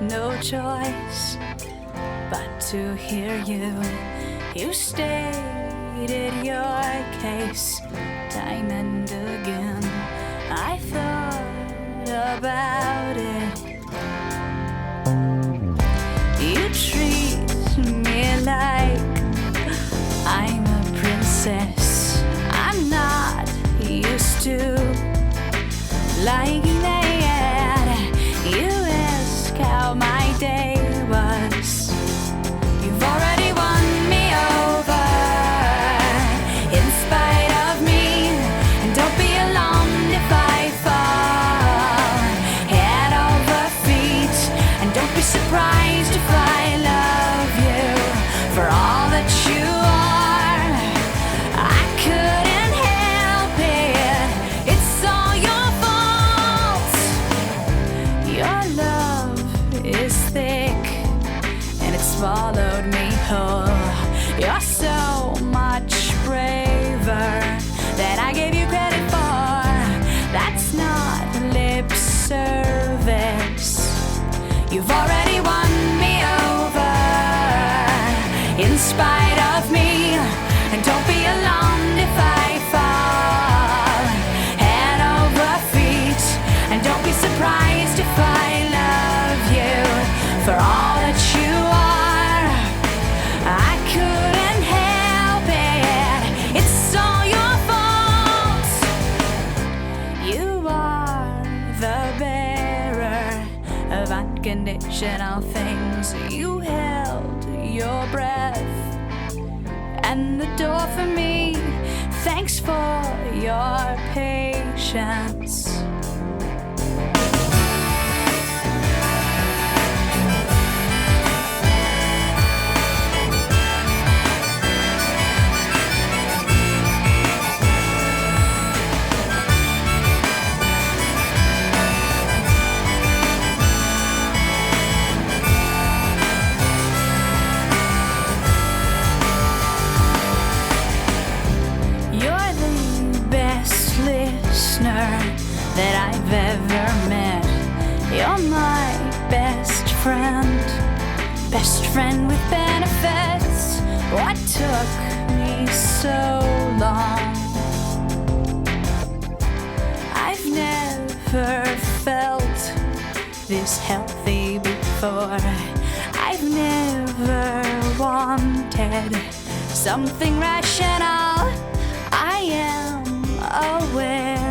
no choice but to hear you. You stated your case time and again. I thought about it. You treat me like I'm a princess. I'm not used to liking that. You ask how my day was. You've already won me over in spite of me. And don't be alarmed if I fall head over feet. And don't be surprised if I love you for all that you are. I couldn't help it. It's all your fault. Your love is thick and it swallowed me whole. You're so much braver than I gave you credit for. That's not lip service. You've already won me over in spite of me. And don't be alarmed if I fall head over feet. And don't be surprised if I love you for all that you are. I couldn't help it. It's all your fault. You are the bearer of unconditional things. You held your breath and the door for me. Thanks for your patience. You're the best listener that I've ever met. You're my best friend with benefits. What took me so long? I've never felt this healthy before. I've never wanted something rational. I am aware